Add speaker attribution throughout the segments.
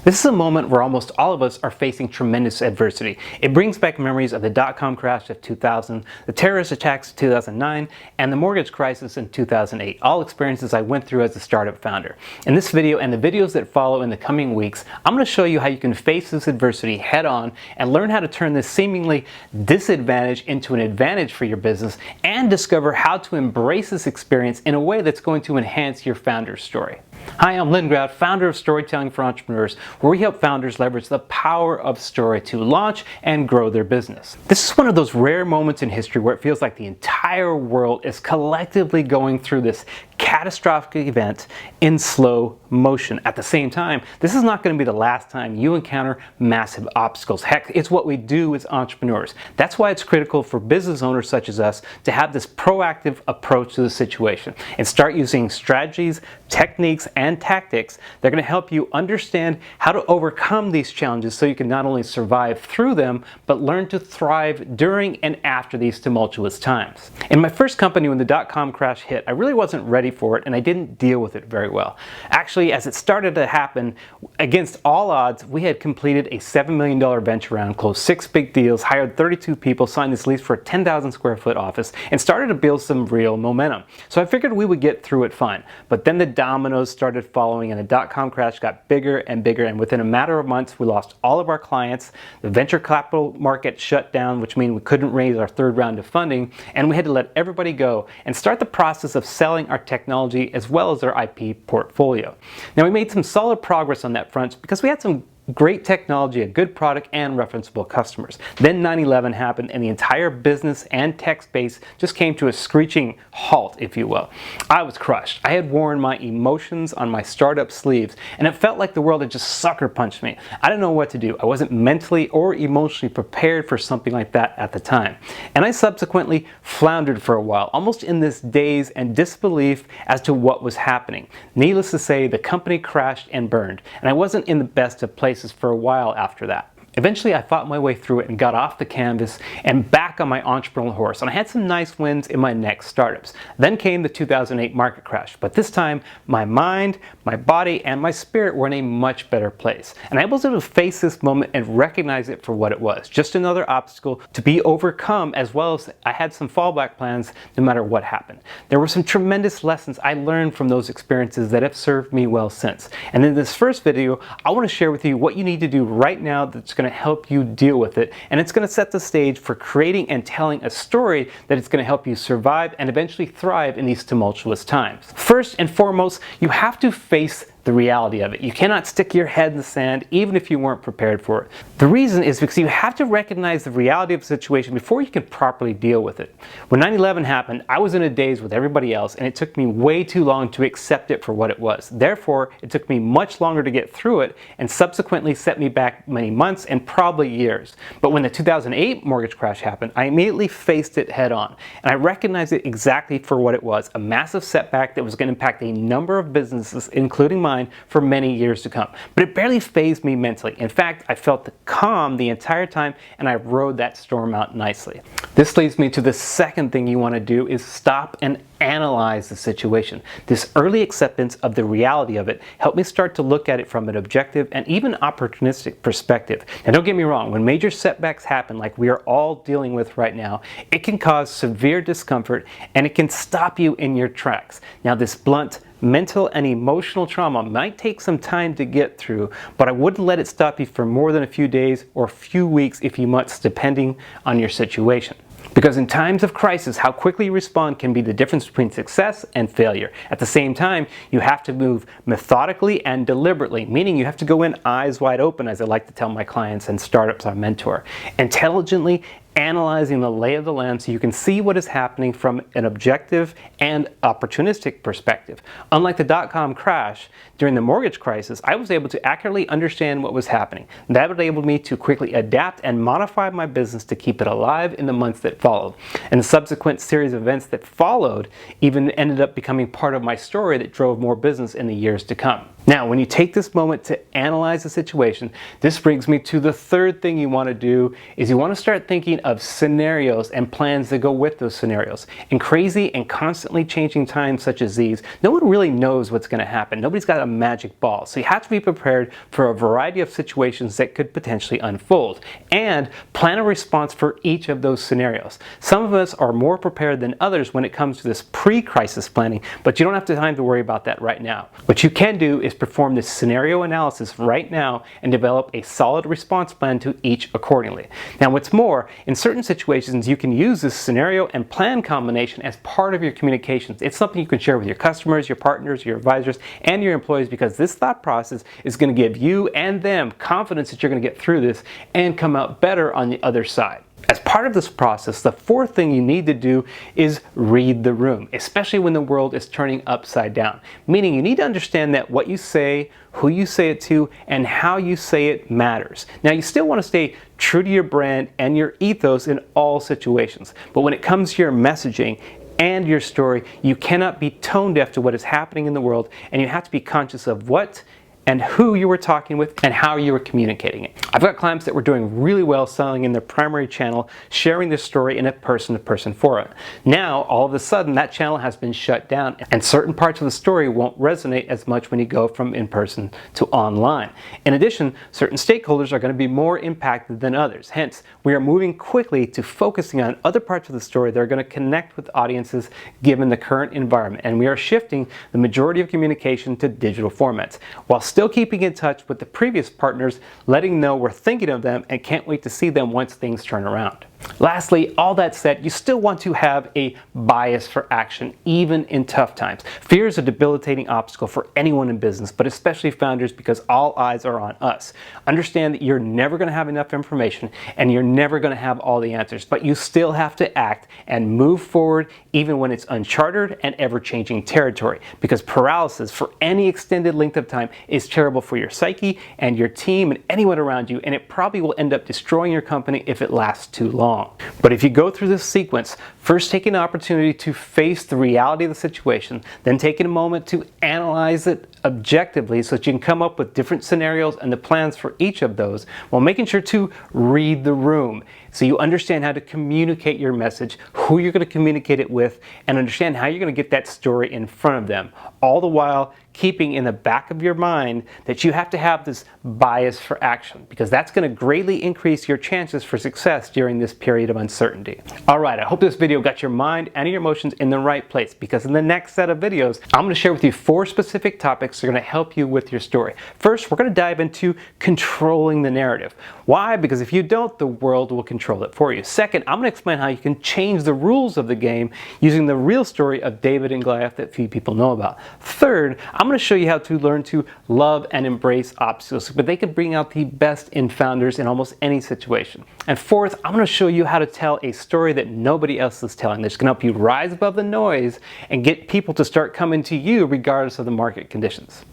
Speaker 1: This is a moment where almost all of us are facing tremendous adversity. It brings back memories of the dot-com crash of 2000, the terrorist attacks of 2009, and the mortgage crisis in 2008, all experiences I went through as a startup founder. In this video and the videos that follow in the coming weeks, I'm going to show you how you can face this adversity head on and learn how to turn this seemingly disadvantage into an advantage for your business and discover how to embrace this experience in a way that's going to enhance your founder's story. Hi, I'm Graft, founder of Storytelling for Entrepreneurs, where we help founders leverage the power of story to launch and grow their business. This is one of those rare moments in history where it feels like the entire world is collectively going through this catastrophic event in slow motion. At the same time, this is not going to be the last time you encounter massive obstacles. Heck, it's what we do as entrepreneurs. That's why it's critical for business owners such as us to have this proactive approach to the situation and start using strategies, techniques, and tactics that are going to help you understand how to overcome these challenges so you can not only survive through them, but learn to thrive during and after these tumultuous times. In my first company, when the dot-com crash hit, I really wasn't ready for it and I didn't deal with it very well. Actually, as it started to happen, against all odds, we had completed a $7 million venture round, closed 6 big deals, hired 32 people, signed this lease for a 10,000 square foot office, and started to build some real momentum. So I figured we would get through it fine. But then the dominoes started following and the dot-com crash got bigger and bigger, and within a matter of months, we lost all of our clients. The venture capital market shut down, which means we couldn't raise our third round of funding, and we had to let everybody go and start the process of selling our technology as well as our IP portfolio. Now, we made some solid progress on that front because we had some great technology, a good product, and referenceable customers. Then 9/11 happened and the entire business and tech space just came to a screeching halt, if you will. I was crushed. I had worn my emotions on my startup sleeves and it felt like the world had just sucker punched me. I didn't know what to do. I wasn't mentally or emotionally prepared for something like that at the time. And I subsequently floundered for a while, almost in this daze and disbelief as to what was happening. Needless to say, the company crashed and burned, and I wasn't in the best of places for a while after that. Eventually, I fought my way through it and got off the canvas and back on my entrepreneurial horse, and I had some nice wins in my next startups. Then came the 2008 market crash, but this time my mind, my body, and my spirit were in a much better place. And I was able to face this moment and recognize it for what it was, just another obstacle to be overcome, as well as I had some fallback plans no matter what happened. There were some tremendous lessons I learned from those experiences that have served me well since. And in this first video, I want to share with you what you need to do right now that's going to help you deal with it, and it's going to set the stage for creating and telling a story that is going to help you survive and eventually thrive in these tumultuous times. First and foremost, you have to face the reality of it. You cannot stick your head in the sand even if you weren't prepared for it. The reason is because you have to recognize the reality of the situation before you can properly deal with it. When 9/11 happened, I was in a daze with everybody else and it took me way too long to accept it for what it was. Therefore, it took me much longer to get through it and subsequently set me back many months and probably years. But when the 2008 mortgage crash happened, I immediately faced it head on and I recognized it exactly for what it was, a massive setback that was going to impact a number of businesses, including mine, for many years to come. But it barely fazed me mentally. In fact, I felt calm the entire time and I rode that storm out nicely. This leads me to the second thing you want to do is stop and analyze the situation. This early acceptance of the reality of it helped me start to look at it from an objective and even opportunistic perspective. Now, don't get me wrong, when major setbacks happen like we are all dealing with right now, it can cause severe discomfort and it can stop you in your tracks. Now, this blunt mental and emotional trauma might take some time to get through, but I wouldn't let it stop you for more than a few days or a few weeks if you must, depending on your situation. Because in times of crisis, how quickly you respond can be the difference between success and failure. At the same time, you have to move methodically and deliberately, meaning you have to go in eyes wide open, as I like to tell my clients and startups I mentor. Intelligently analyzing the lay of the land so you can see what is happening from an objective and opportunistic perspective. Unlike the dot-com crash, during the mortgage crisis, I was able to accurately understand what was happening. That enabled me to quickly adapt and modify my business to keep it alive in the months that followed. And the subsequent series of events that followed even ended up becoming part of my story that drove more business in the years to come. Now, when you take this moment to analyze the situation, this brings me to the third thing you want to do is you want to start thinking of scenarios and plans that go with those scenarios. In crazy and constantly changing times such as these, no one really knows what's going to happen. Nobody's got a magic ball. So you have to be prepared for a variety of situations that could potentially unfold and plan a response for each of those scenarios. Some of us are more prepared than others when it comes to this pre-crisis planning, but you don't have time to worry about that right now. What you can do is perform this scenario analysis right now and develop a solid response plan to each accordingly. Now, what's more, in certain situations, you can use this scenario and plan combination as part of your communications. It's something you can share with your customers, your partners, your advisors, and your employees, because this thought process is going to give you and them confidence that you're going to get through this and come out better on the other side. As part of this process, the fourth thing you need to do is read the room, especially when the world is turning upside down. Meaning you need to understand that what you say, who you say it to, and how you say it matters. Now, you still want to stay true to your brand and your ethos in all situations. But when it comes to your messaging and your story, you cannot be tone deaf to what is happening in the world, and you have to be conscious of what and who you were talking with and how you were communicating it. I've got clients that were doing really well selling in their primary channel, sharing their story in a person-to-person forum. Now, all of a sudden, that channel has been shut down, and certain parts of the story won't resonate as much when you go from in-person to online. In addition, certain stakeholders are going to be more impacted than others. Hence, we are moving quickly to focusing on other parts of the story that are going to connect with audiences given the current environment, and we are shifting the majority of communication to digital formats, while still keeping in touch with the previous partners, letting them know we're thinking of them and can't wait to see them once things turn around. Lastly, all that said, you still want to have a bias for action, even in tough times. Fear is a debilitating obstacle for anyone in business, but especially founders, because all eyes are on us. Understand that you're never going to have enough information and you're never going to have all the answers, but you still have to act and move forward even when it's uncharted and ever-changing territory, because paralysis for any extended length of time is terrible for your psyche and your team and anyone around you, and it probably will end up destroying your company if it lasts too long. But if you go through this sequence, first taking an opportunity to face the reality of the situation, then taking a moment to analyze it objectively so that you can come up with different scenarios and the plans for each of those, while making sure to read the room so you understand how to communicate your message, who you're going to communicate it with, and understand how you're going to get that story in front of them, all the while keeping in the back of your mind that you have to have this bias for action, because that's going to greatly increase your chances for success during this period of uncertainty. Alright, I hope this video got your mind and your emotions in the right place, because in the next set of videos, I'm going to share with you 4 specific topics that are going to help you with your story. First, we're going to dive into controlling the narrative. Why? Because if you don't, the world will control it for you. Second, I'm going to explain how you can change the rules of the game using the real story of David and Goliath that few people know about. Third, I'm going to show you how to learn to love and embrace obstacles, but they can bring out the best in founders in almost any situation. And fourth, I'm going to show you how to tell a story that nobody else is telling, that's going to help you rise above the noise and get people to start coming to you regardless of the market conditions.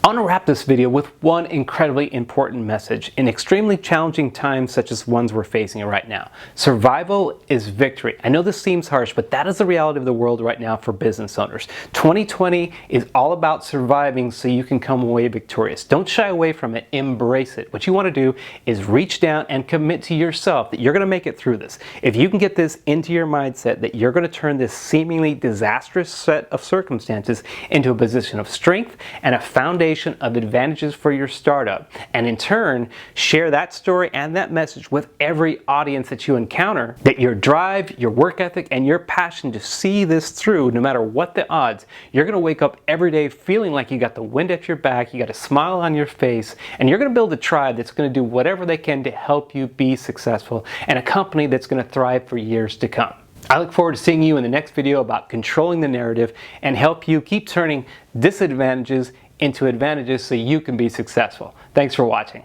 Speaker 1: I want to wrap this video with one incredibly important message in extremely challenging times such as ones we're facing right now. Survival is victory. I know this seems harsh, but that is the reality of the world right now for business owners. 2020 is all about surviving so you can come away victorious. Don't shy away from it. Embrace it. What you want to do is reach down and commit to yourself that you're going to make it through this. If you can get this into your mindset that you're going to turn this seemingly disastrous set of circumstances into a position of strength and a foundation of advantages for your startup, and in turn share that story and that message with every audience that you encounter, that your drive, your work ethic, and your passion to see this through no matter what the odds, you're going to wake up every day feeling like you got the wind at your back, you got a smile on your face, and you're going to build a tribe that's going to do whatever they can to help you be successful, and a company that's going to thrive for years to come. I look forward to seeing you in the next video about controlling the narrative and help you keep turning disadvantages into advantages so you can be successful. Thanks for watching.